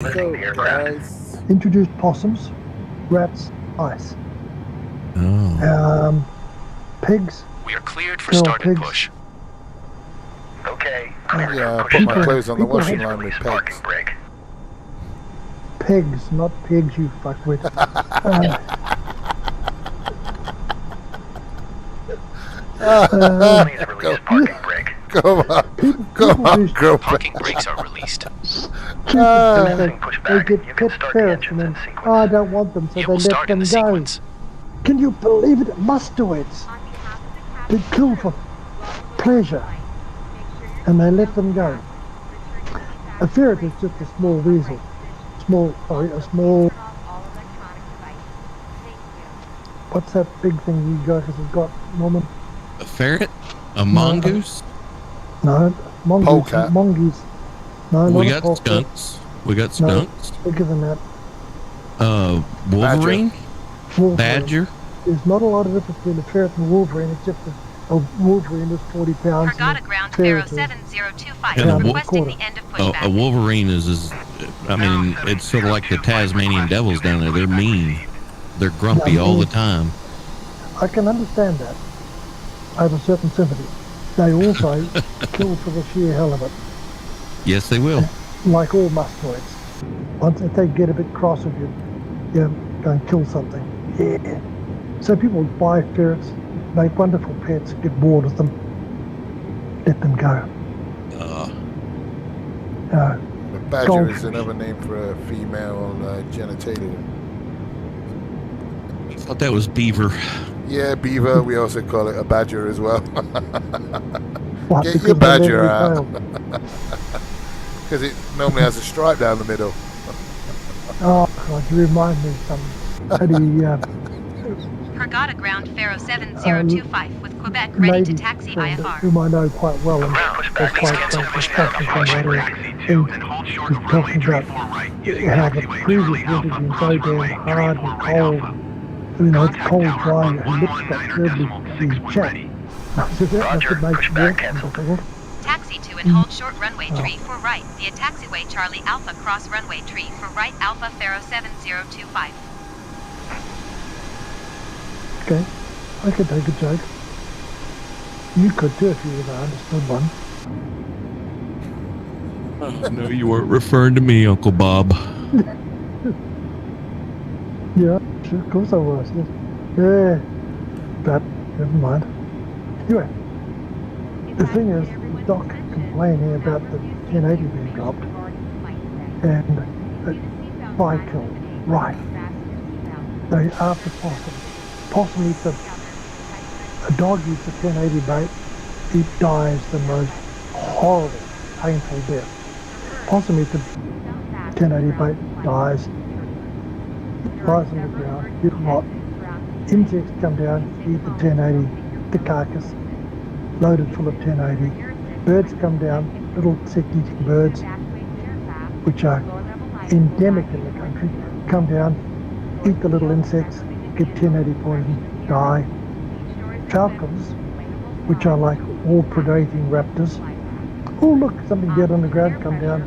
So, guys, Introduced possums, rats, ice. Oh. Pigs. We are cleared for Feral starting pigs. push. okay. Yeah, I put my people- clothes on the people washing hate line with pegs. Pigs, not pigs, you fuckwit. Come on, come on, go Parking brakes are released. They get pet ferrets and then, oh, I don't want them, so It they will let start in them the go. sequence. Can you believe it? Mustoids. They kill for pleasure, and they let them go. A ferret is just a small weasel. A small... What's that big thing you guys have got, Norman? A ferret? A mongoose? No, Polecat. mongoose. No, We not a got polecat. skunks. We got skunks. Bigger than that. Wolverine? Wolverine. Badger? There's not a lot of difference between a ferret and a wolverine, except that a wolverine is 40 pounds. Hurghada ground Cairo 72025 And requesting the end of pushback. A Wolverine is, I mean, it's sort of like the Tasmanian devils down there. They're mean. They're grumpy all the time. I can understand that. I have a certain sympathy. They also kill for the sheer hell of it, Yes, they will. like all mustoids. Once if they get a bit cross with you, yeah, go and kill something. Yeah. So people buy ferrets, make wonderful pets, get bored of them, let them go. A badger is another name for a female genitalia. I thought that was beaver. Yeah, beaver, we also call it a badger as well. What, Get because your they badger let out. it go? Because it normally has a stripe down the middle. Oh, God, you remind me of something. Hurghada ground Pharaoh 7025 with Quebec ready to lady taxi friend, IFR. whom I know quite well, and Pushback. quite Cancel discussing pushback. from later, and was talking about how the previous winter's been so damn hard and cold. You know, it's cold, dry, and her lips got terribly chapped. So that must have made it more difficult. Taxi to and hold short runway tree for right via taxiway Charlie Alpha cross runway tree for right Alpha Pharaoh 7025. Okay, I could take a joke. You could too if you ever understood one. No, you weren't referring to me, Uncle Bob. Yeah, sure, of course I was. Yes. Yeah, but never mind. Anyway, the thing is, the doc complaining about the 1080 being dropped, and by kill, right? They after possum. Possum eats a dog eats a 1080 bait, it dies the most horrible, painful death. Possum eats a 1080 bait, dies. Lies on the ground, get hot. Insects come down, eat the 1080, the carcass, loaded full of 1080. Birds come down, little insect-eating birds, which are endemic in the country, come down, eat the little insects, get 1080 poison, die. Falcons, which are like all predating raptors, oh look, something dead on the ground, come down,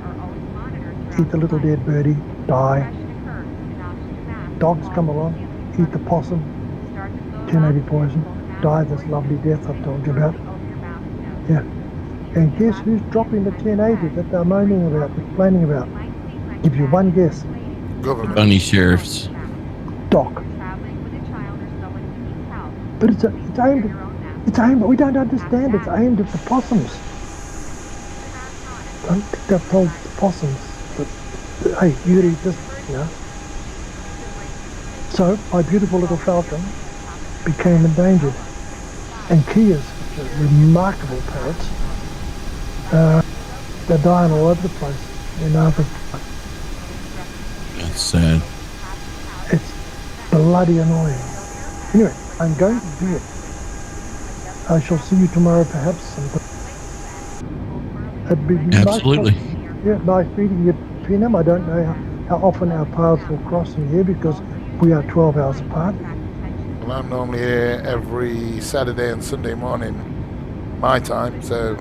eat the little dead birdie, die. Dogs come along, eat the possum, 1080 poison, die this lovely death I've told you about. Yeah. And guess who's dropping the 1080 that they're moaning about, complaining about? Give you one guess. Government. Bunny sheriffs. Doc. But it's aimed, we don't understand, it's aimed at the possums. I don't think they've told the possums that, hey, you gotta eat this, you know. So, my beautiful little falcon became endangered. And Kias, which are remarkable parrots, they're dying all over the place. In other, That's sad. it's bloody annoying. Anyway, I'm going to do it. I shall see you tomorrow, perhaps. It'd be Absolutely. nice meeting you, Peanam. I don't know how often our paths will cross in here because we are 12 hours apart. Well, I'm normally here every Saturday and Sunday morning, my time, so...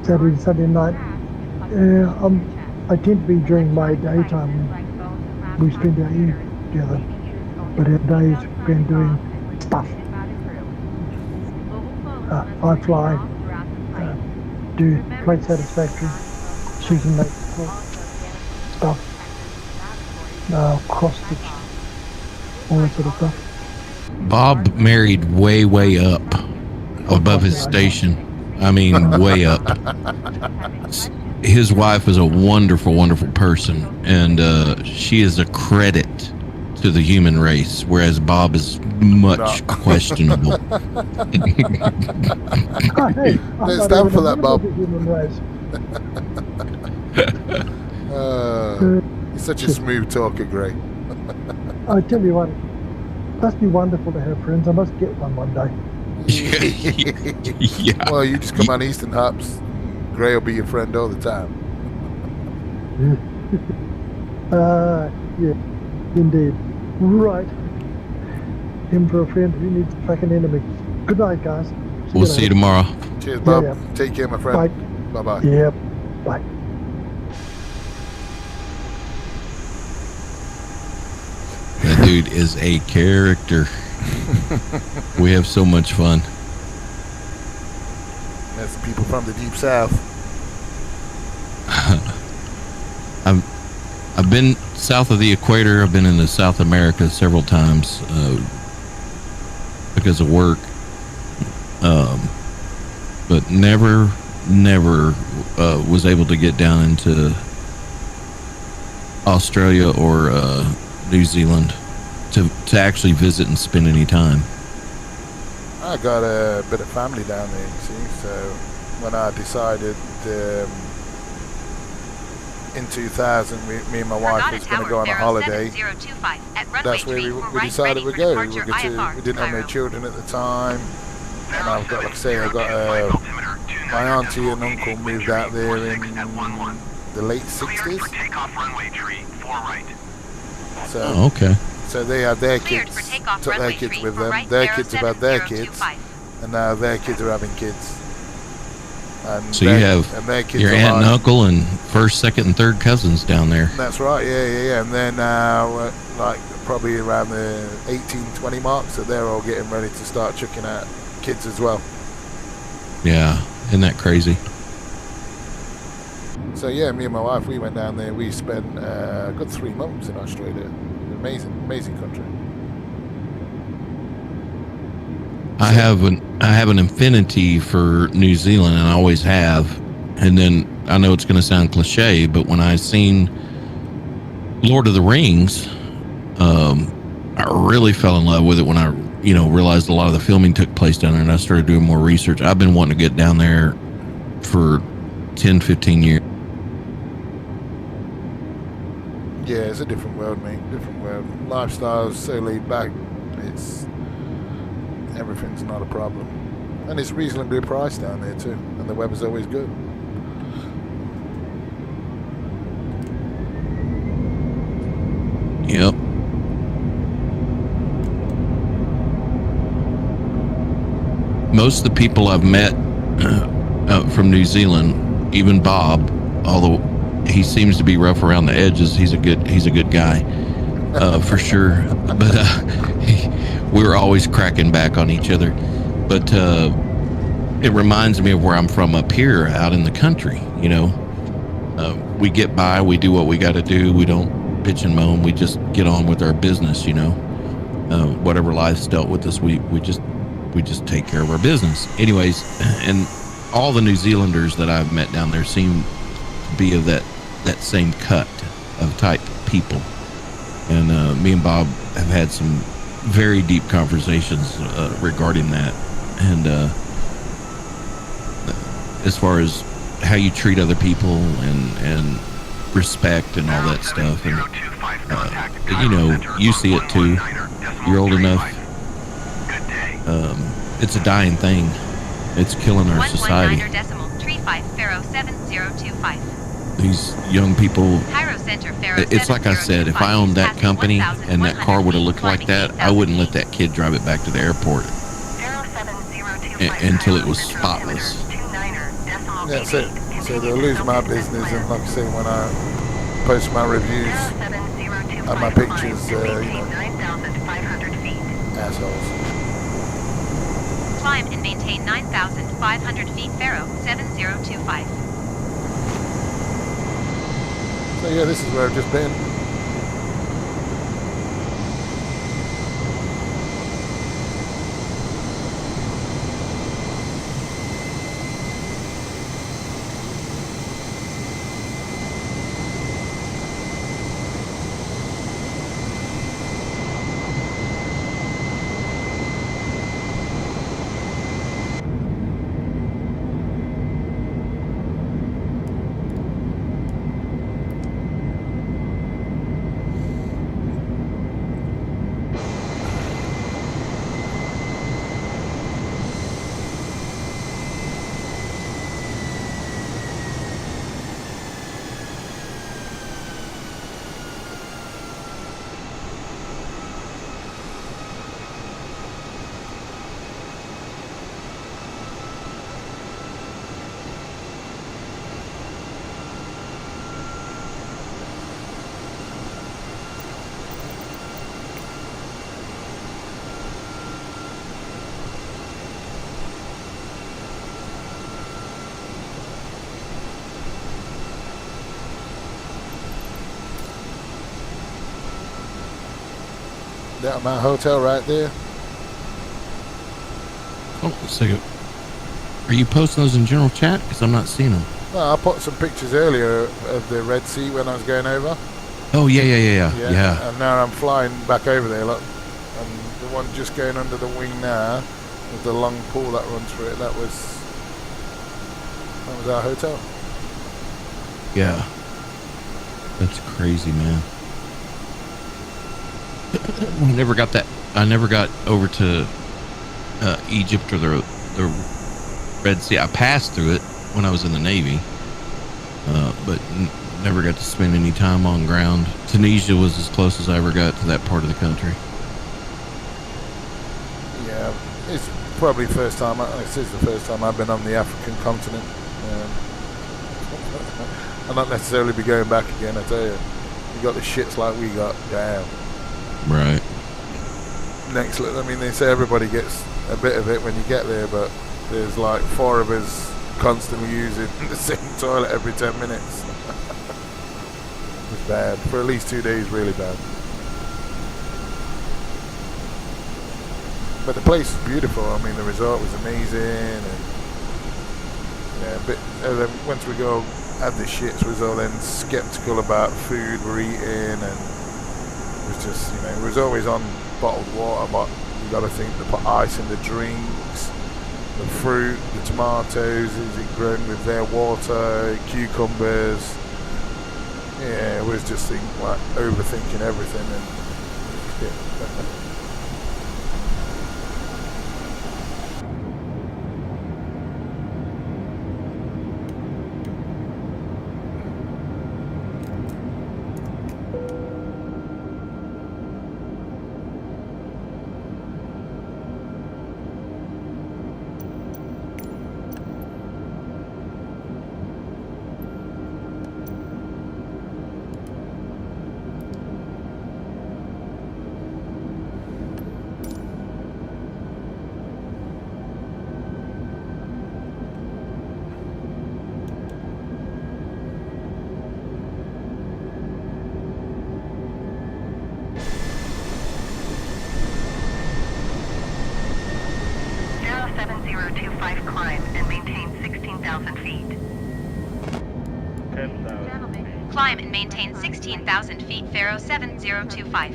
Saturday, Sunday night. I tend to be during my daytime. We spend our evening together, but our days been doing stuff. I fly, do plate satisfactory, she can make stuff, cross stitch, all that sort of stuff. Bob married way up above his station. I mean, way up. His wife is a wonderful person, and she is a credit to the human race, whereas Bob is much questionable. There's time for that, Bob. He's such a smooth talker, Gray. I tell you what, it must be wonderful to have friends. I must get one day. Yeah. Well, you just come on Eastern Hops. Gray will be your friend all the time. Yeah, indeed. Right. Him for a friend who needs a fucking enemy. Good night, guys. We'll see you tomorrow. Cheers, Bob. Yeah. Take care, my friend. Bye. Bye-bye. Yep. Bye. That dude is a character. We have so much fun. That's people from the deep south. I've been south of the equator. I've been into South America several times because of work, but never was able to get down into Australia or New Zealand to actually visit and spend any time. I got a bit of family down there, you see, so when I decided in 2000 me and my wife was going to go on a holiday, that's where we decided we'd go. We didn't have no children at the time, and I've got, like I say, I got my auntie and uncle moved out there in the late 60s. So, okay. So they had their kids, took their kids with them, their kids have had their kids, and now their kids are having kids. And so you have your aunt and uncle and first, second, and third cousins down there. That's right, yeah. And then like probably around the 18, 20 mark, so they're all getting ready to start chucking out kids as well. Yeah, isn't that crazy? So yeah, me and my wife, we went down there. We spent a good 3 months in Australia. Amazing country. I have an affinity for New Zealand, and I always have. And then I know it's going to sound cliche, but when I seen Lord of the Rings, I really fell in love with it when I realized a lot of the filming took place down there, and I started doing more research. I've been wanting to get down there for 10, 15 years. Yeah, it's a different world, mate. Different world. Lifestyle's so laid back. Everything's not a problem, and it's reasonably priced down there too, and the weather's always good. Yep. Most of the people I've met from New Zealand, even Bob, although he seems to be rough around the edges, he's a good guy, for sure. But we were always cracking back on each other. But it reminds me of where I'm from up here, out in the country. We get by, we do what we got to do. We don't bitch and moan. We just get on with our business. Whatever life's dealt with us, we just take care of our business. Anyways, and all the New Zealanders that I've met down there seem to be of that same cut of type people. And me and Bob have had some very deep conversations regarding that, and as far as how you treat other people and respect and all that stuff. And you see it too. You're old enough. It's a dying thing. It's killing our society. These young people, it's like I said, if I owned that company and that car would have looked like that, I wouldn't let that kid drive it back to the airport until it was spotless. Yeah, so they'll lose my business, and like I say, when I post my reviews and my pictures, you know, 9,500 feet. assholes. Climb and maintain 9,500 feet, Faro 7025. So yeah, this is where I've just been. That my hotel right there. Oh, a second. Are you posting those in general chat? Because I'm not seeing them. No, I put some pictures earlier of the Red Sea when I was going over. Oh, yeah. And now I'm flying back over there, look. And the one just going under the wing now, with the long pool that runs through it, that was our hotel. Yeah. That's crazy, man. I never got that. I never got over to Egypt or the Red Sea. I passed through it when I was in the Navy, but never got to spend any time on ground. Tunisia was as close as I ever got to that part of the country. Yeah, it's probably first time. This is the first time I've been on the African continent. I'll not necessarily be going back again. I tell you, you got the shits like we got. Damn. Right. Next, I mean, they say everybody gets a bit of it when you get there, but there's like 4 of us constantly using the same toilet every 10 minutes. It's bad. For at least 2 days, really bad. But the place is beautiful. I mean, the resort was amazing, and yeah, but then once we go had the shits, we was all then skeptical about food we're eating, and it was just, you know, it was always on bottled water, but you got to think to put ice in the drinks, the fruit, the tomatoes, is it grown with their water, cucumbers. Yeah, it was just like overthinking everything, and yeah. Climb and maintain 16,000 feet, Faro 7025.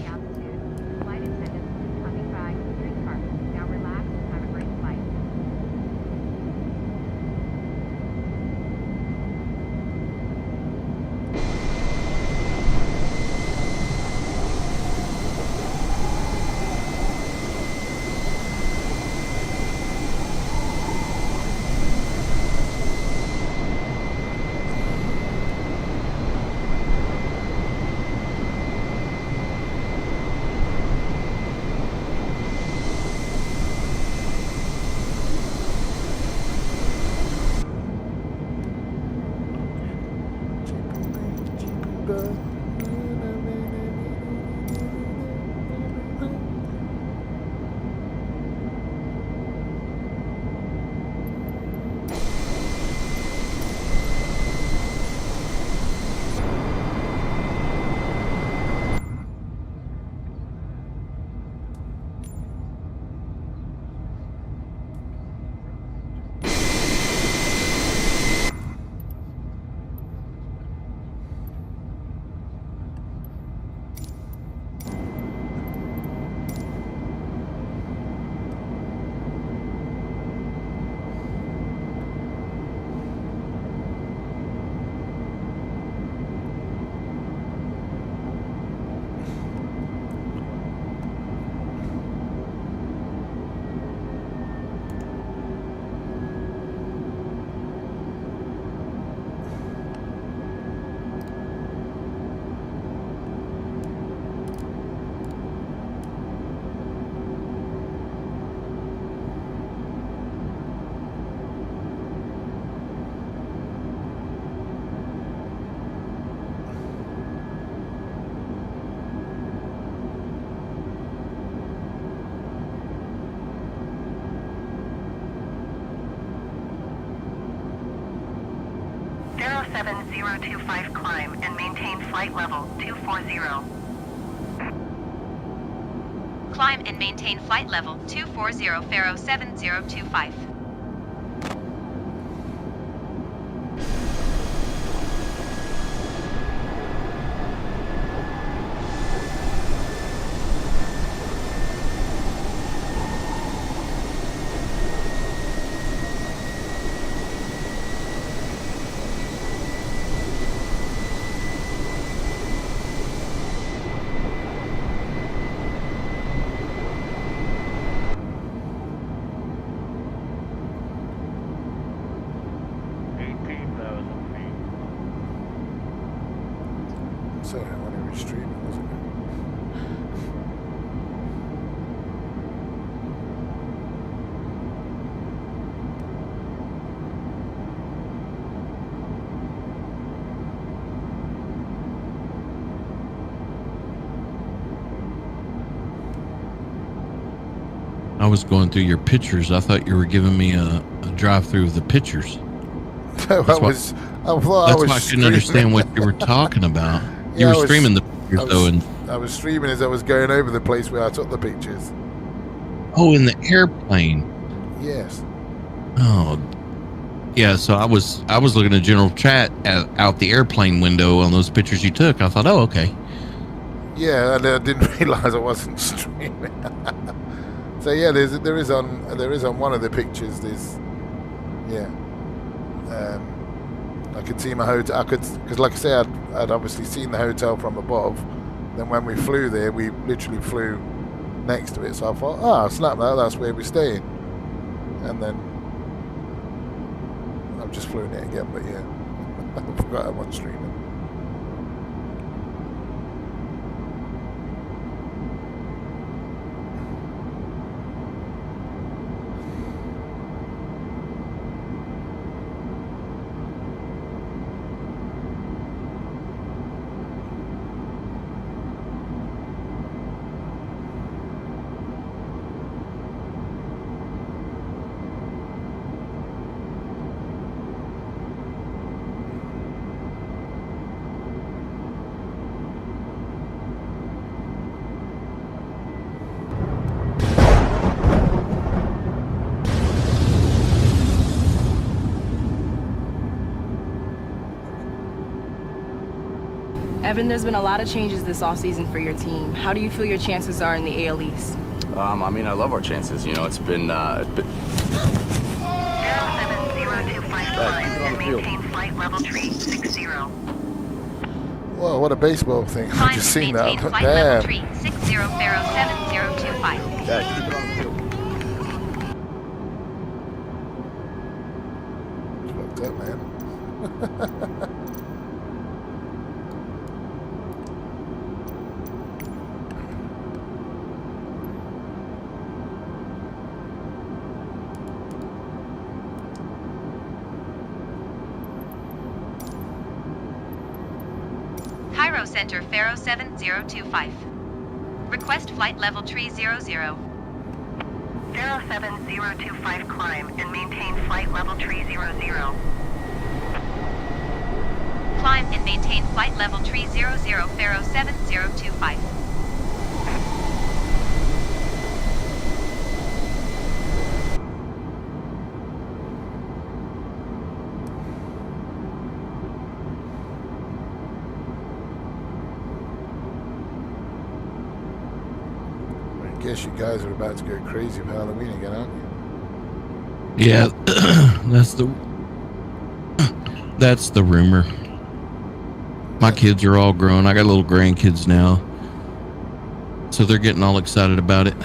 7025 climb and maintain flight level 240. Climb and maintain flight level 240 Faro 7025. Sorry, I want to be streaming, wasn't it? I was going through your pictures. I thought you were giving me a drive through of the pictures. I thought That's I was why I couldn't understand what you were talking about. You Yeah, were streaming the pictures, though, and I was streaming as I was going over the place where I took the pictures. oh, in the airplane. Yes. Oh, yeah. So I was looking at general chat out the airplane window on those pictures you took. I thought, oh, okay. Yeah, and I didn't realise I wasn't streaming. So yeah, there is on one of the pictures. There's I could see my hotel. Because like I say, I'd obviously seen the hotel from above. Then when we flew there, we literally flew next to it. So I thought, oh, snap that, that's where we're staying. And then I've just flown it again. But yeah, I forgot I was streaming. Evan, there's been a lot of changes this offseason for your team. How do you feel your chances are in the AL East? I mean, I love our chances. You know, it's been 07025 climb and maintain flight level 360. Whoa, what a baseball thing. I've Climb just and seen that. maintain flight level Damn. 360 Faro 7025. yeah, keep it on the field. Fucked up, man. Cairo Center Faro 7025. Request flight level 300. 07025 climb and maintain flight level 300. Climb and maintain flight level 300 Faro 7025. I guess you guys are about to go crazy for Halloween again, aren't you? Yeah, that's the rumor. My kids are all grown. I got little grandkids now, so they're getting all excited about it.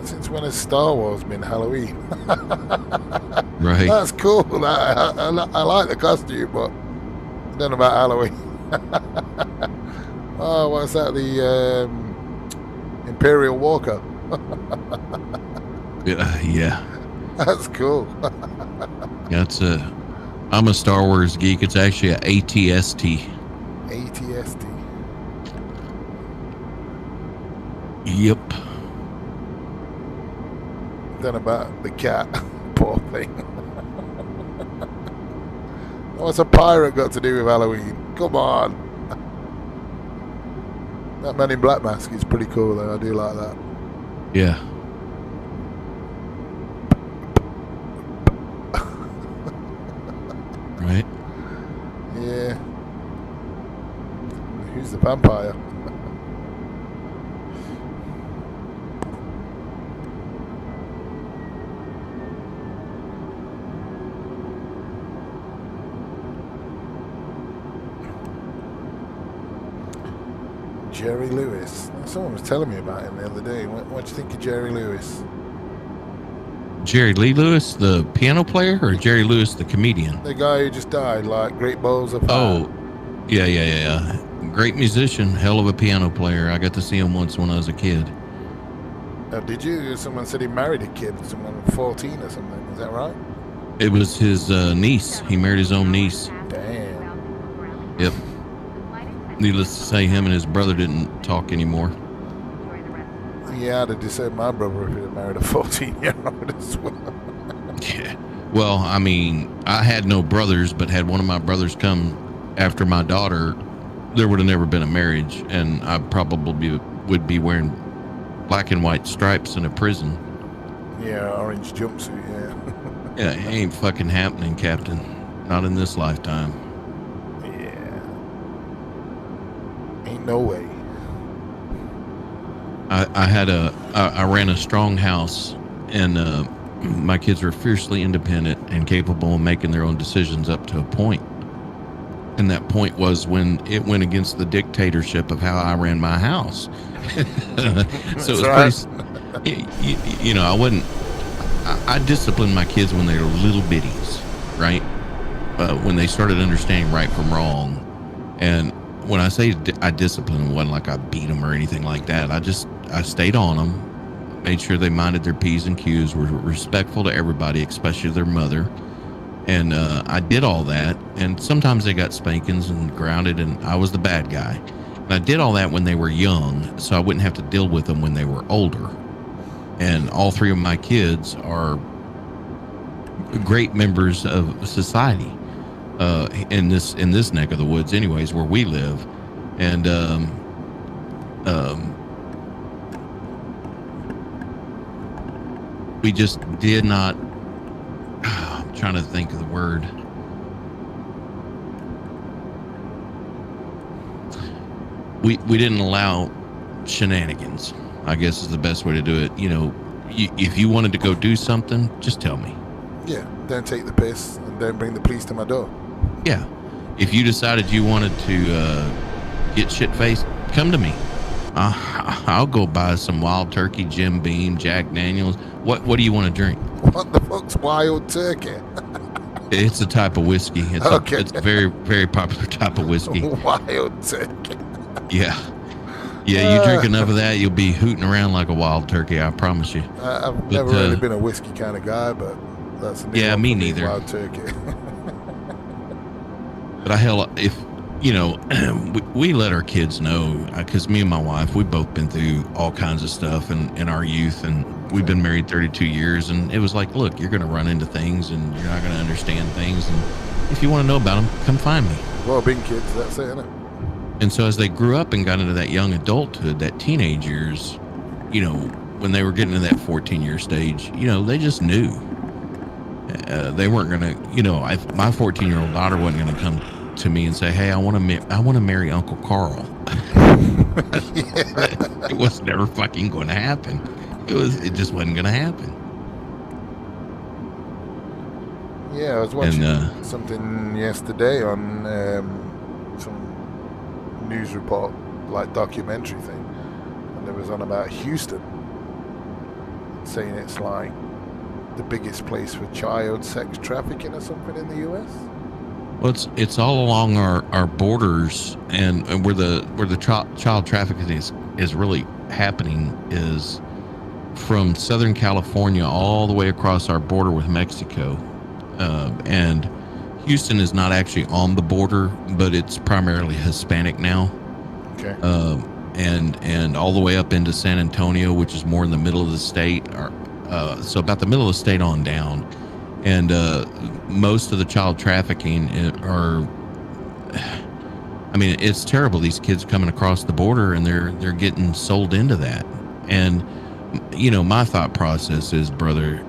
Since when has Star Wars been Halloween? Right. That's cool. I like the costume, but I don't know about Halloween. Oh, what's that? The Imperial Walker. Yeah. That's cool. I'm a Star Wars geek. It's actually a ATST. ATST. Yep. Then about the cat. Poor thing. What's a pirate got to do with Halloween? Come on. That Man in Black mask is pretty cool, though. I do like that. Yeah. Right. Yeah. Who's the vampire? Jerry Lewis. Someone was telling me about him the other day. What do you think of Jerry Lewis? Jerry Lee Lewis, the piano player, or Jerry Lewis, the comedian? The guy who just died, like Great Balls of Fire. Oh, yeah. Great musician, hell of a piano player. I got to see him once when I was a kid. Oh, did you? Someone said he married a kid, someone 14 or something. Is that right? It was his niece. He married his own niece. Damn. Yep. Needless to say, him and his brother didn't talk anymore. Yeah, I'd have disowned my brother if he had married a 14-year-old as well. Yeah. Well, I mean, I had no brothers, but had one of my brothers come after my daughter, there would have never been a marriage, and I probably would be wearing black and white stripes in a prison. Yeah, orange jumpsuit, yeah. Yeah, it ain't fucking happening, Captain. Not in this lifetime. Yeah. Ain't no way. I ran a strong house, and my kids were fiercely independent and capable of making their own decisions up to a point. And that point was when it went against the dictatorship of how I ran my house. So it was pretty, you know, I disciplined my kids when they were little bitties, right? When they started understanding right from wrong. And when I say I disciplined, it wasn't like I beat them or anything like that. I stayed on them, made sure they minded their P's and Q's, were respectful to everybody, especially their mother. And I did all that. And sometimes they got spankings and grounded, and I was the bad guy. And I did all that when they were young, so I wouldn't have to deal with them when they were older. And all three of my kids are great members of society in this neck of the woods, anyways, where we live. And we just did not. I'm trying to think of the word. We didn't allow shenanigans, I guess is the best way to do it. You know, if you wanted to go do something, just tell me. Yeah, don't take the piss and don't bring the police to my door. Yeah. If you decided you wanted to get shit-faced, come to me. I'll go buy some Wild Turkey, Jim Beam, Jack Daniels. What do you want to drink? What the fuck's Wild Turkey? It's a type of whiskey. It's a very, very popular type of whiskey. Wild Turkey. Yeah. Yeah, you drink enough of that, you'll be hooting around like a wild turkey, I promise you. I've never really been a whiskey kind of guy, but that's a new one me for neither. Wild Turkey. But if you know, we let our kids know, because me and my wife, we've both been through all kinds of stuff in our youth, and we've been married 32 years, and it was like, look, you're going to run into things, and you're not going to understand things, and if you want to know about them, come find me. Well, being kids, that's it, isn't it? And so as they grew up and got into that young adulthood, that teenage years, you know, when they were getting to that 14-year stage, you know, they just knew. They weren't going to, you know, my 14-year-old daughter wasn't going to come to me and say, hey, I want to marry Uncle Carl. It was never fucking going to happen. It just wasn't going to happen. Yeah, I was watching something yesterday on some news report, like documentary thing, and it was on about Houston, saying it's like the biggest place for child sex trafficking or something in the US. Well, it's all along our borders, and where the child trafficking is really happening is from Southern California all the way across our border with Mexico, and Houston is not actually on the border, but it's primarily Hispanic now. Okay. And all the way up into San Antonio, which is more in the middle of the state, so about the middle of the state on down. And most of the child trafficking are, I mean, it's terrible. These kids coming across the border and they're getting sold into that. And, you know, my thought process is, brother,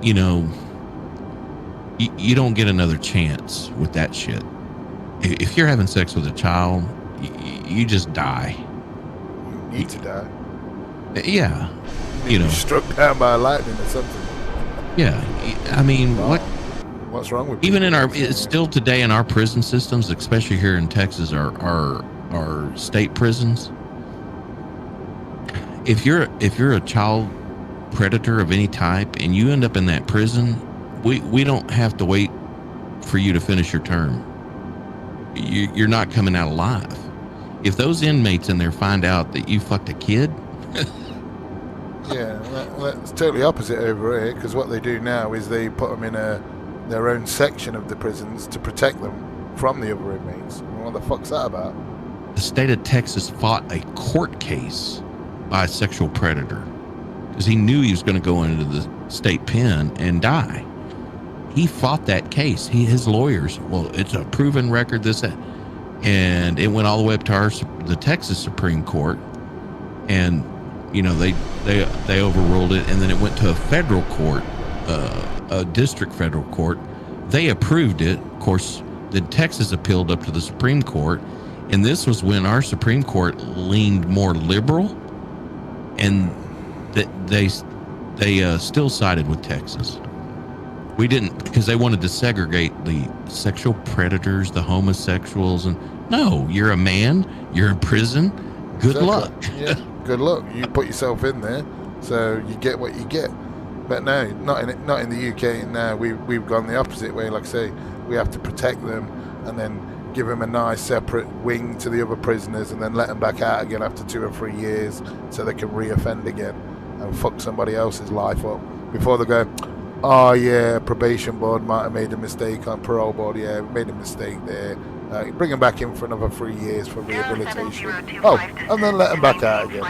you know, you don't get another chance with that shit. If you're having sex with a child, you just die. You need to die. Yeah. You know, struck down by lightning or something. Yeah. I mean, what's wrong with even in our, it's still today in our prison systems, especially here in Texas, our state prisons. If you're a child predator of any type and you end up in that prison, we don't have to wait for you to finish your term. You're not coming out alive. If those inmates in there find out that you fucked a kid. Yeah, that's totally opposite over here, because what they do now is they put them in their own section of the prisons to protect them from the other inmates. What the fuck's that about? The state of Texas fought a court case by a sexual predator because he knew he was going to go into the state pen and die. He fought that case. His lawyers, well, it's a proven record, this, that. And it went all the way up to the Texas Supreme Court. And, you know, they overruled it. And then it went to a federal court, a district federal court. They approved it. Of course, then Texas appealed up to the Supreme Court. And this was when our Supreme Court leaned more liberal. And they still sided with Texas. We didn't, because they wanted to segregate the sexual predators, the homosexuals, and no, you're a man, you're in prison, good luck. Yeah, good luck. You put yourself in there, so you get what you get. But no, not in the UK. Now we've gone the opposite way. Like I say, we have to protect them and then give them a nice separate wing to the other prisoners, and then let them back out again after 2 or 3 years, so they can reoffend again and fuck somebody else's life up before they go, oh yeah, probation board might have made a mistake on parole board. Yeah, made a mistake there. Bring them back in for another 3 years for rehabilitation. Oh, and then let them back out again.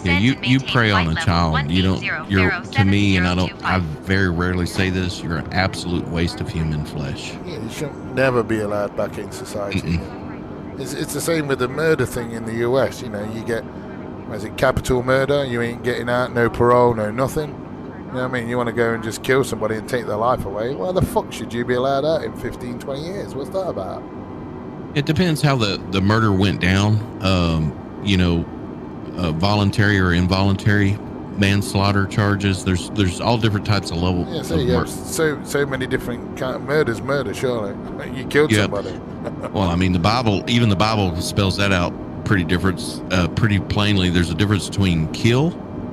Yeah, you prey on a child. You don't. You're, to me, and I very rarely say this, you're an absolute waste of human flesh. Yeah, you should never be allowed back in society. It's the same with the murder thing in the US. You know, you get, is it capital murder? You ain't getting out, no parole, no nothing. You know what I mean? You want to go and just kill somebody and take their life away. Why the fuck should you be allowed out in 15, 20 years? What's that about? It depends how the murder went down. You know, voluntary or involuntary manslaughter charges. There's all different types of levels. Yeah, so you have so many different kind of murders. Murder, surely. You killed somebody. Well, I mean, even the Bible spells that out pretty plainly. There's a difference between kill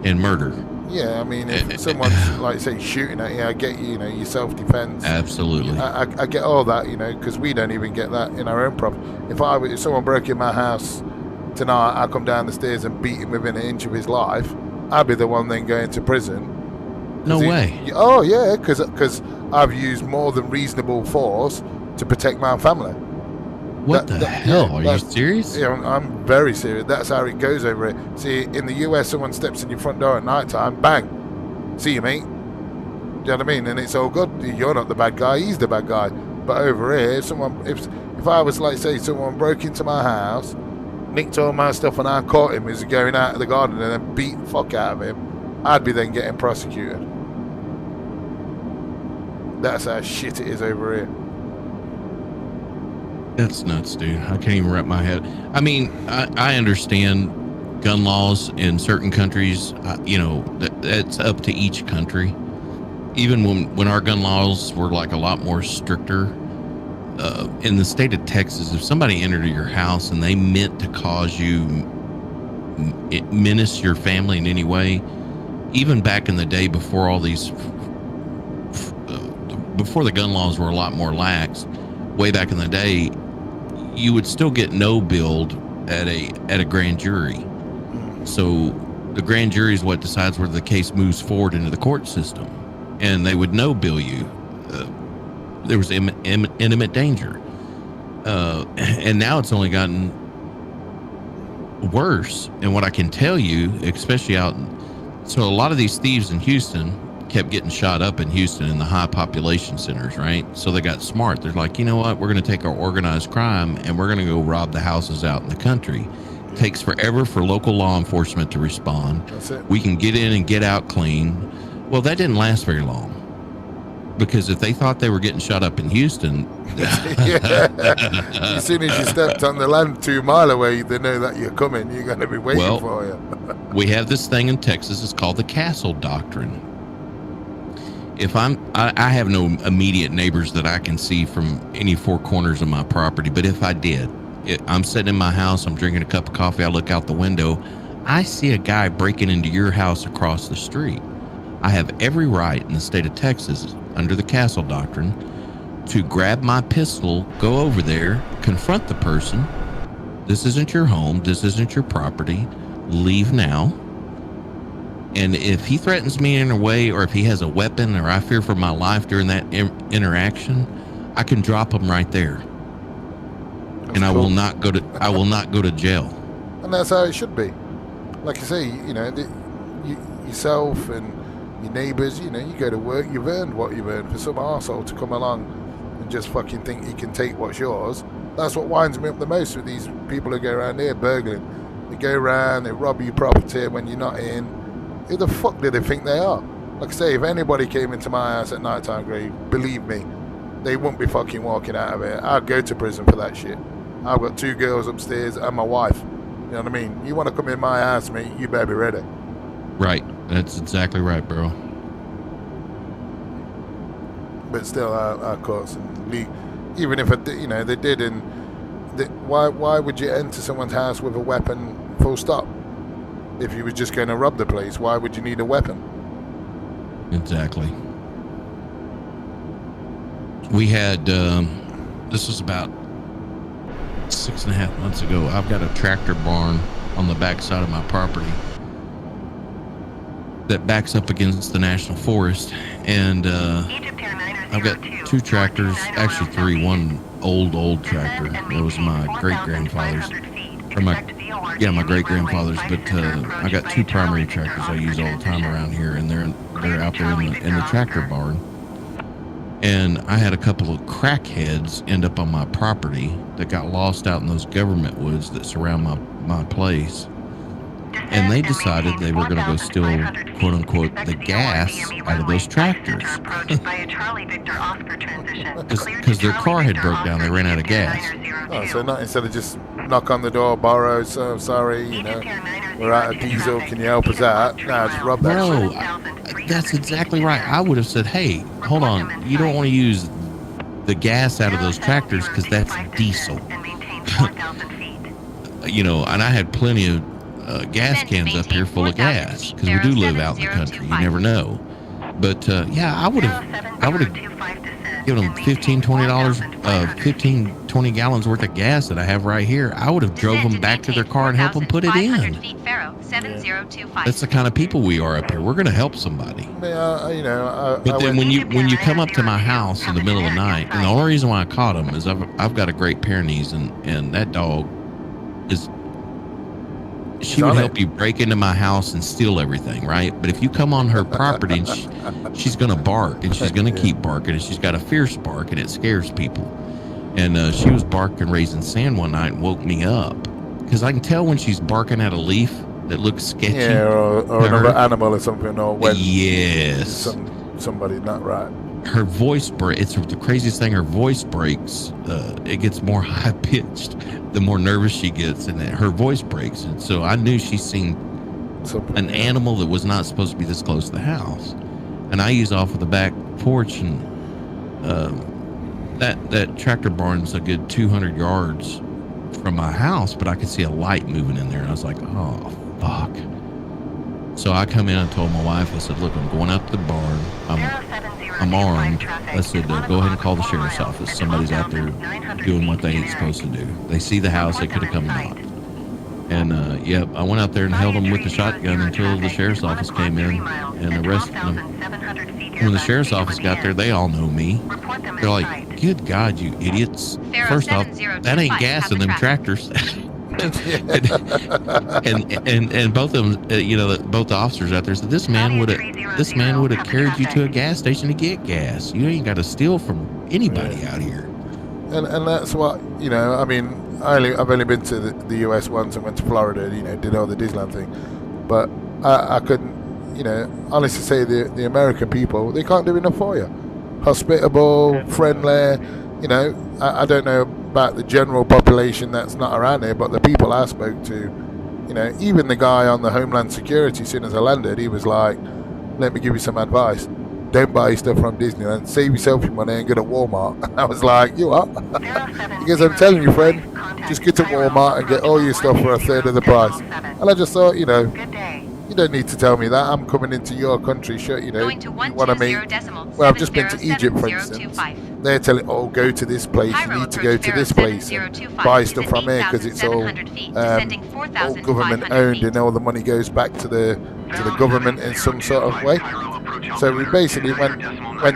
and murder. Yeah, I mean, if someone's, like, say, shooting at you, I get you know, your self-defense. Absolutely. I get all that, you know, because we don't even get that in our own property. If someone broke in my house tonight, I come down the stairs and beat him within an inch of his life, I'd be the one then going to prison. No way. Oh, yeah, because I've used more than reasonable force to protect my family. What the hell? Are you serious? Yeah, I'm very serious. That's how it goes over it. See, in the US, someone steps in your front door at night time, bang, see you, mate. Do you know what I mean? And it's all good. You're not the bad guy, he's the bad guy. But over here, if I was, like, say, someone broke into my house, nicked all my stuff, and I caught him as he was going out of the garden and then beat the fuck out of him, I'd be then getting prosecuted. That's how shit it is over here. That's nuts, dude. I can't even wrap my head. I mean, I understand gun laws in certain countries. You know, that's up to each country. Even when our gun laws were like a lot more stricter, in the state of Texas, if somebody entered your house and they meant to cause you, menace your family in any way, even back in the day before all these, before the gun laws were a lot more lax, way back in the day, you would still get no billed at a grand jury. So the grand jury is what decides whether the case moves forward into the court system, and they would no bill you. There was imminent danger, and now it's only gotten worse. And what I can tell you, especially out So a lot of these thieves in Houston kept getting shot up in Houston in the high population centers, right? So they got smart. They're like, you know what? We're going to take our organized crime and we're going to go rob the houses out in the country. It takes forever for local law enforcement to respond. That's it. We can get in and get out clean. Well, that didn't last very long, because if they thought they were getting shot up in Houston, as soon as you stepped on the land 2 mile away, they know that you're coming. You're going to be waiting for you. We have this thing in Texas. It's called the Castle Doctrine. If I have no immediate neighbors that I can see from any 4 corners of my property, but if I did, I'm sitting in my house, I'm drinking a cup of coffee, I look out the window, I see a guy breaking into your house across the street. I have every right in the state of Texas, under the Castle Doctrine, to grab my pistol, go over there, confront the person. This isn't your home. This isn't your property. Leave now. And if he threatens me in a way, or if he has a weapon, or I fear for my life during that interaction, I can drop him right there. That's and cool. I will not go to jail. And that's how it should be. Like I say, yourself and your neighbours, you go to work, you've earned what you've earned. For some arsehole to come along and just fucking think he can take what's yours, that's what winds me up the most with these people who go around here burgling. They go around, they rob your property when you're not in. Who the fuck do they think they are? Like I say, if anybody came into my house at night time, believe me, they wouldn't be fucking walking out of it. I'd go to prison for that shit. I've got 2 girls upstairs and my wife. You know what I mean? You want to come in my house, mate, you better be ready. Right. That's exactly right, bro. But still, our courts, even if they did, why would you enter someone's house with a weapon? Full stop. If you were just going to rob the place, why would you need a weapon? Exactly. We had this was about 6.5 months ago. I've got a tractor barn on the back side of my property that backs up against the national forest, and I've got 2 tractors, actually 3. One old tractor that was my great-grandfather's, or my great-grandfather's, but I got 2 primary tractors I use all the time around here, and they're out there in the tractor barn. And I had a couple of crackheads end up on my property that got lost out in those government woods that surround my place. And they decided they were going to go steal, quote unquote, the gas out of those tractors. Because their car had broke down, they ran out of gas. Oh, so not instead of just knock on the door, borrow, so sorry, we're out of diesel, can you help us out? Nah, just rub that shit. That's exactly right. I would have said, hey, hold on, you don't want to use the gas out of those tractors because that's diesel. And I had plenty of gas cans up here full of gas because we do live out in the country. You never know. But I would have given them $15-20 gallons worth of gas that I have right here. I would have drove them back to their car and helped them put it in. That's the kind of people we are up here. We're going to help somebody. But then when you come up to my house in the middle of the night, and the only reason why I caught him is I've got a Great Pyrenees, and that dog is. She would help you break into my house and steal everything, right? But if you come on her property, and she's going to bark, and she's going to keep barking, and she's got a fierce bark, and it scares people. And she was barking, raising sand one night, and woke me up because I can tell when she's barking at a leaf that looks sketchy. Yeah, or another animal or something, or when yes, somebody not right. Her voice breaks. It's the craziest thing. Her voice breaks. It gets more high pitched the more nervous she gets, and her voice breaks. And so I knew she's seen an animal that was not supposed to be this close to the house. And I use off of the back porch, and that tractor barn's a good 200 yards from my house, but I could see a light moving in there, and I was like, oh fuck. So I come in and told my wife, I said, look, I'm going out to the barn. I'm armed. I said, go ahead and call the sheriff's office. Somebody's out there doing what they ain't supposed to do. They see the house, they could have come and knocked. And I went out there and held them with the shotgun until the sheriff's office came in and arrested them. When the sheriff's office got there, they all know me. They're like, good God, you idiots. First off, that ain't gas in them tractors. and both of them, both the officers out there said this man would have carried you to a gas station to get gas. You ain't got to steal from anybody out here. And that's what, I mean, I've only been to the US once and went to Florida, did all the Disneyland thing. But I couldn't, honestly say the American people, they can't do enough for you. Hospitable, friendly, I don't know about the general population that's not around here, but the people I spoke to, even the guy on the Homeland Security, as soon as I landed, he was like, let me give you some advice. Don't buy stuff from Disneyland. Save yourself your money and go to Walmart. And I was like, you what? Because I'm telling you, friend, just get to Walmart and get all your stuff for a third of the price. And I just thought, you don't need to tell me that. I'm coming into your country, sure, you want to make... Well, I've just been to Egypt, for instance. They're telling, go to this place. You need to go to this place and buy stuff from here because it's all government owned and all the money goes back to the government in some sort of way. So we basically went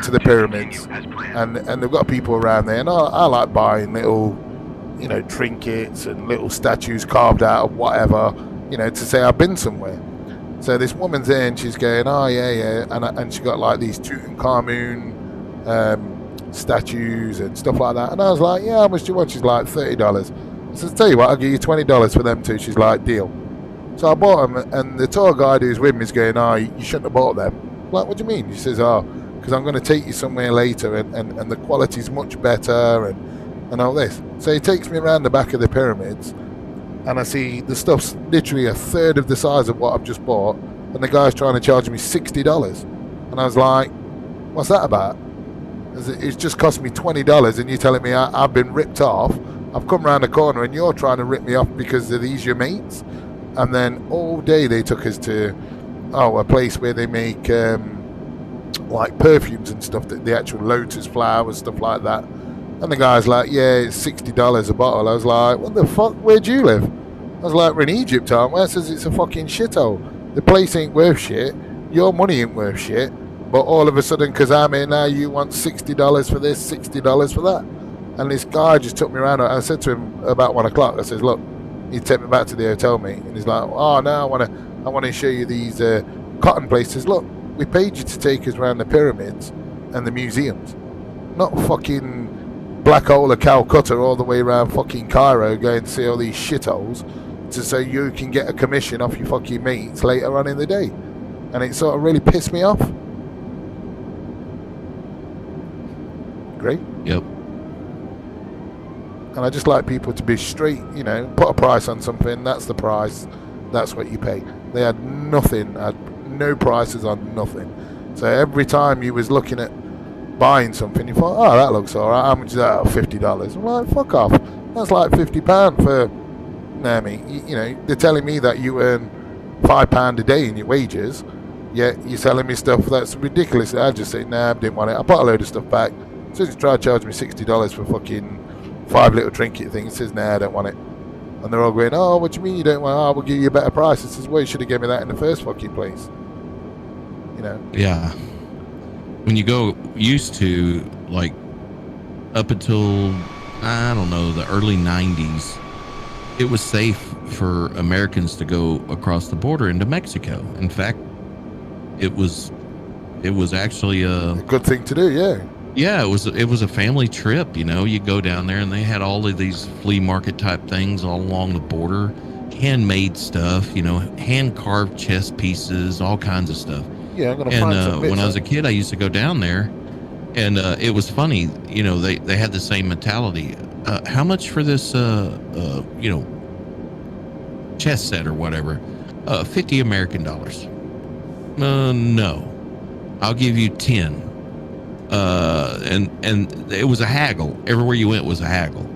to the pyramids, and they've got people around there, and I like buying little, trinkets and little statues carved out of whatever, to say I've been somewhere. So this woman's there, and she's going, oh yeah, and she got like these Tutankhamun statues and stuff like that, and I was like, yeah, how much do you want? She's like $30. I said, tell you what, I'll give you $20 for them two. She's like, deal. So I bought them, and the tour guide who's with me is going, oh, you shouldn't have bought them. I'm like, what do you mean? He says, oh, because I'm going to take you somewhere later, and the quality's much better, and all this. So he takes me around the back of the pyramids, and I see the stuff's literally a third of the size of what I've just bought, and the guy's trying to charge me $60. And I was like, what's that about? It's just cost me $20, and you're telling me I've been ripped off. I've come around the corner, and you're trying to rip me off because of these your mates? And then all day they took us to a place where they make like perfumes and stuff, the actual lotus flowers, stuff like that. And the guy's like, yeah, it's $60 a bottle. I was like, what the fuck? Where do you live? I was like, we're in Egypt, aren't we? I says, it's a fucking shithole. The place ain't worth shit. Your money ain't worth shit. But all of a sudden, because I'm here now, you want $60 for this, $60 for that. And this guy just took me around. I said to him about 1 o'clock, I says, look, he'd take me back to the hotel, mate. And he's like, oh, no, I want to show you these cotton places. Look, we paid you to take us around the pyramids and the museums. Not fucking Black Hole of Calcutta all the way around fucking Cairo going to see all these shitholes so you can get a commission off your fucking mates later on in the day. And it sort of really pissed me off. Great. Yep. And I just like people to be straight, put a price on something, that's the price, that's what you pay. They had nothing, no prices on nothing. So every time you was looking at buying something, you thought, oh, that looks alright, how much is that? $50. I'm like, fuck off. That's like £50 for, they're telling me that you earn £5 a day in your wages, yet you're selling me stuff that's ridiculous. I just say, nah, I didn't want it. I put a load of stuff back. So he tried to charge me $60 for fucking 5 little trinket things. He says, nah, I don't want it. And they're all going, oh, what do you mean you don't want it? Oh, we'll give you a better price. He says, well, you should have given me that in the first fucking place. Yeah. When you go used to, like, up until, I don't know, the early 90s, it was safe for Americans to go across the border into Mexico. In fact, it was actually a good thing to do, yeah. Yeah, it was a family trip, You go down there and they had all of these flea market type things all along the border, handmade stuff, hand carved chess pieces, all kinds of stuff. Yeah, I'm gonna find some bits. When I was a kid, I used to go down there, and it was funny. They had the same mentality. How much for this, chess set or whatever? 50 American dollars. No, I'll give you 10. And it was a haggle. Everywhere you went was a haggle.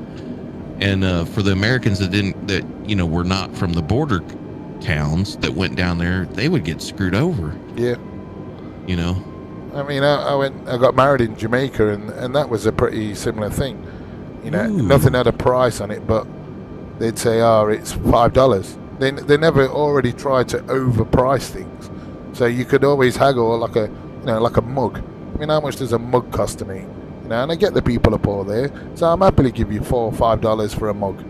And for the Americans that were not from the border towns that went down there, they would get screwed over. Yeah. I mean, I got married in Jamaica, and that was a pretty similar thing. Ooh. Nothing had a price on it, but they'd say, oh, it's $5. They never already tried to overprice things, so you could always haggle like a mug. I mean, how much does a mug cost to me? And I get the people up all there, so I'm happy to give you $4 or $5 for a mug.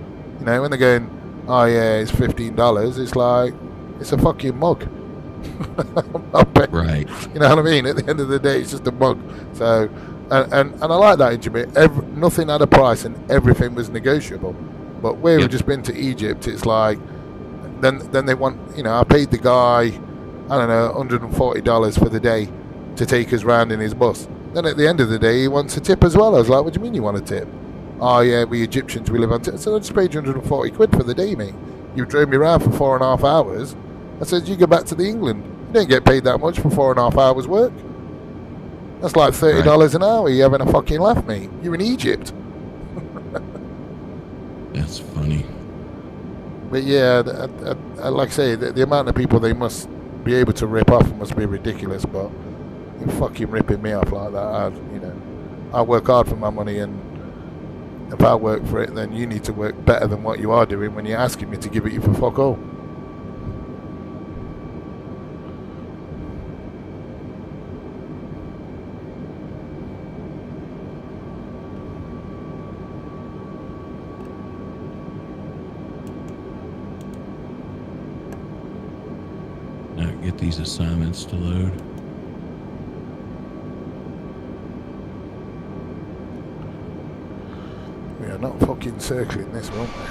When they're going, oh yeah, it's $15. It's like, it's a fucking mug. Right. You know what I mean? At the end of the day, it's just a mug. So, and I like that in Jamaica. Nothing had a price and everything was negotiable. But where we've just been to Egypt, it's like, then they want, I paid the guy, I don't know, $140 for the day to take us round in his bus. Then at the end of the day, he wants a tip as well. I was like, what do you mean you want a tip? Oh yeah, we Egyptians, we live on tips. So I just paid you 140 quid for the day, mate. You drove me around for 4.5 hours. I said, you go back to the England. You don't get paid that much for 4.5 hours work. That's like $30 an hour. You're having a fucking laugh, mate. You're in Egypt. That's funny. But yeah, I like I say, the amount of people they must be able to rip off must be ridiculous. But you're fucking ripping me off like that. I work hard for my money, and if I work for it, then you need to work better than what you are doing when you're asking me to give it you for fuck all. Get these assignments to load. We are not fucking circling this, won't we?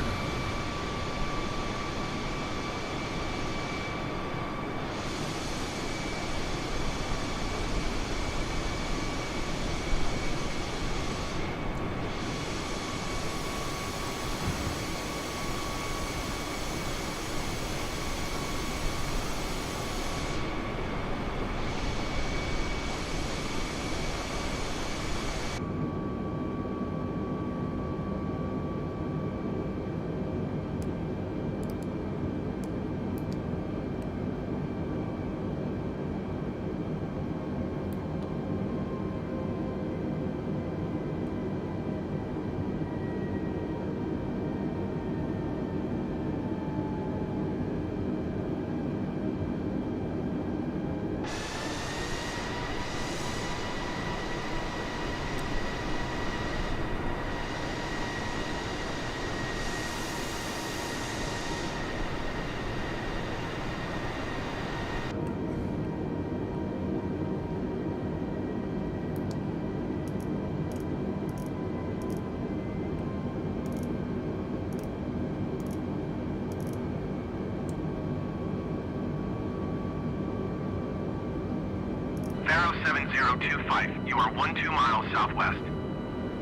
Pharaoh 7025, you are 12 miles southwest.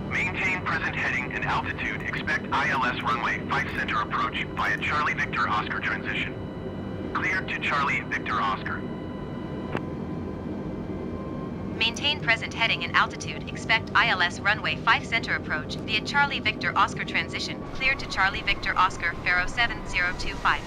Maintain present heading and altitude. Expect ILS runway 5 center approach via Charlie Victor Oscar transition. Cleared to Charlie Victor Oscar. Maintain present heading and altitude. Expect ILS runway 5 center approach via Charlie Victor Oscar transition. Cleared to Charlie Victor Oscar, Pharaoh 7025.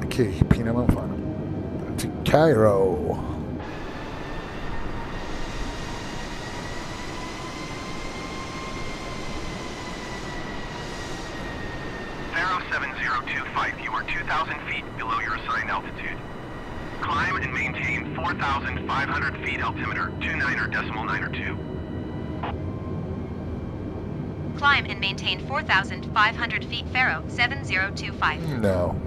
Okay, Peanam and Peanam. To Cairo. Pharaoh 7025, you are 2,000 feet below your assigned altitude. Climb and maintain 4,500 feet altimeter, 29.902. Climb and maintain 4,500 feet, Pharaoh 7025. No.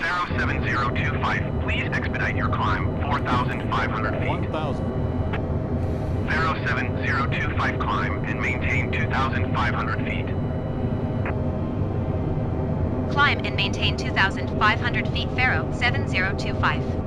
Pharaoh 7025, please expedite your climb 4,500 feet. 1,000. Pharaoh 7025 climb and maintain 2,500 feet. Climb and maintain 2,500 feet. Pharaoh 7025.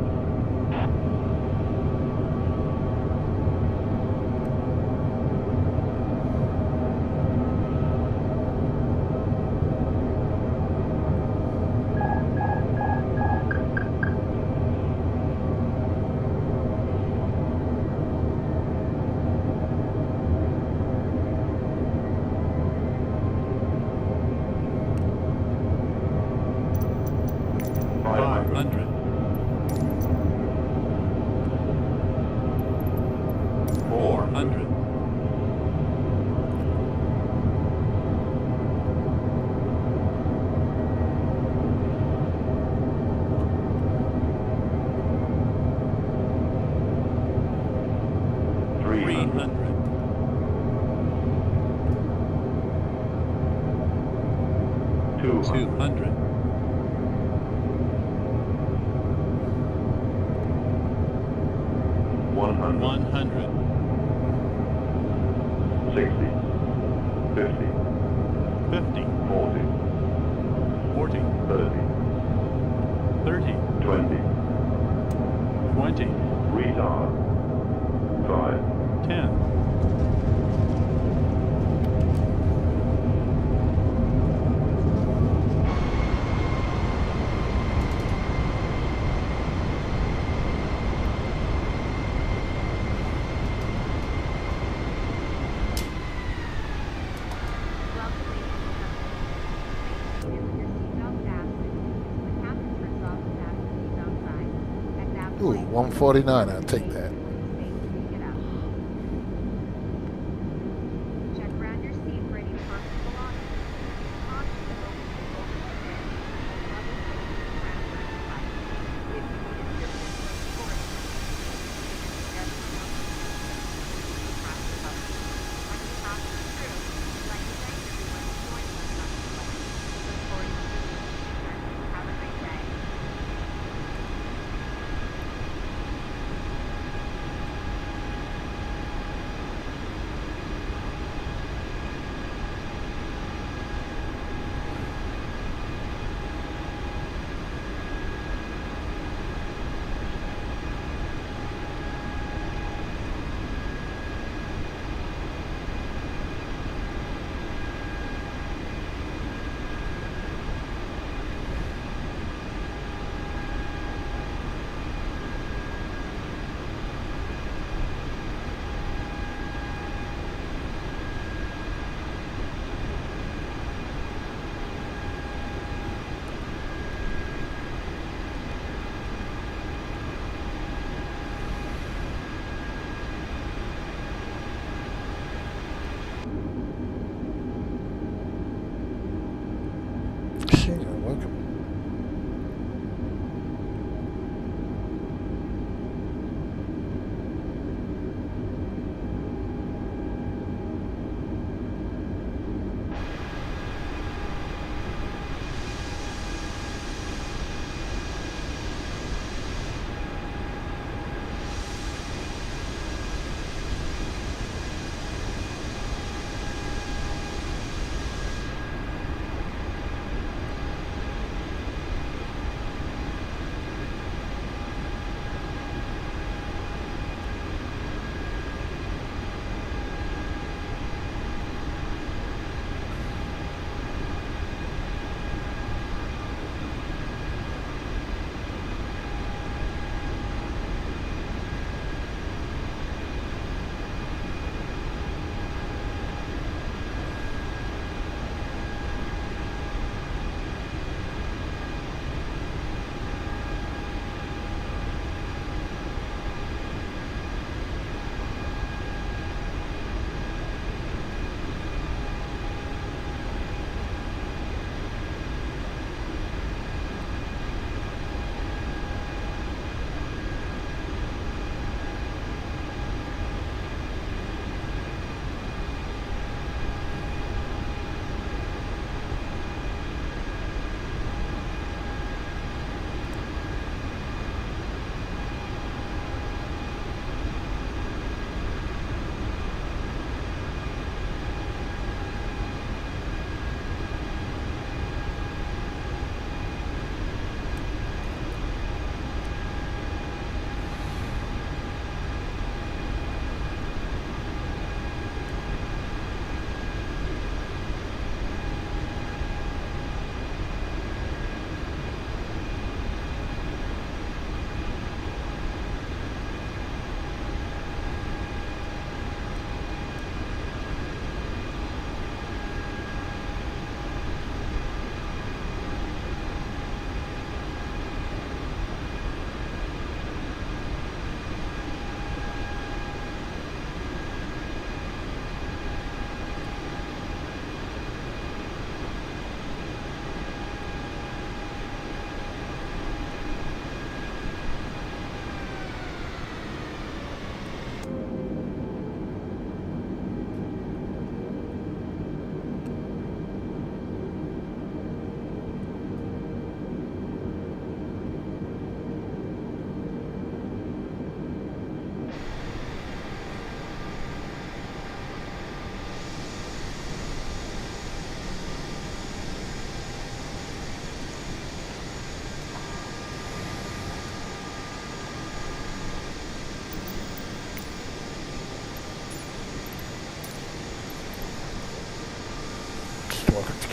Ooh, 149, I'll take that.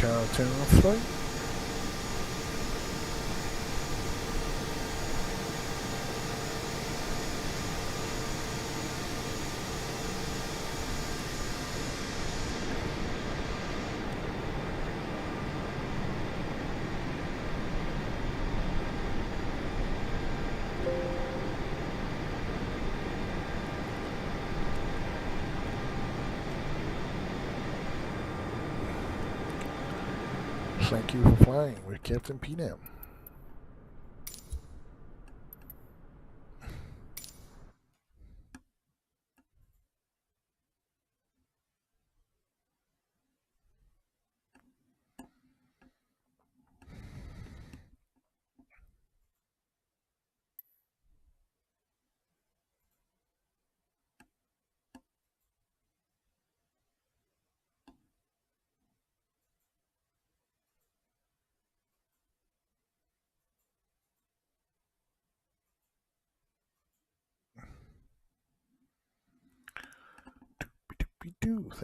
Tower 10 off flight. Thank you for flying with Captain Peanam. Thank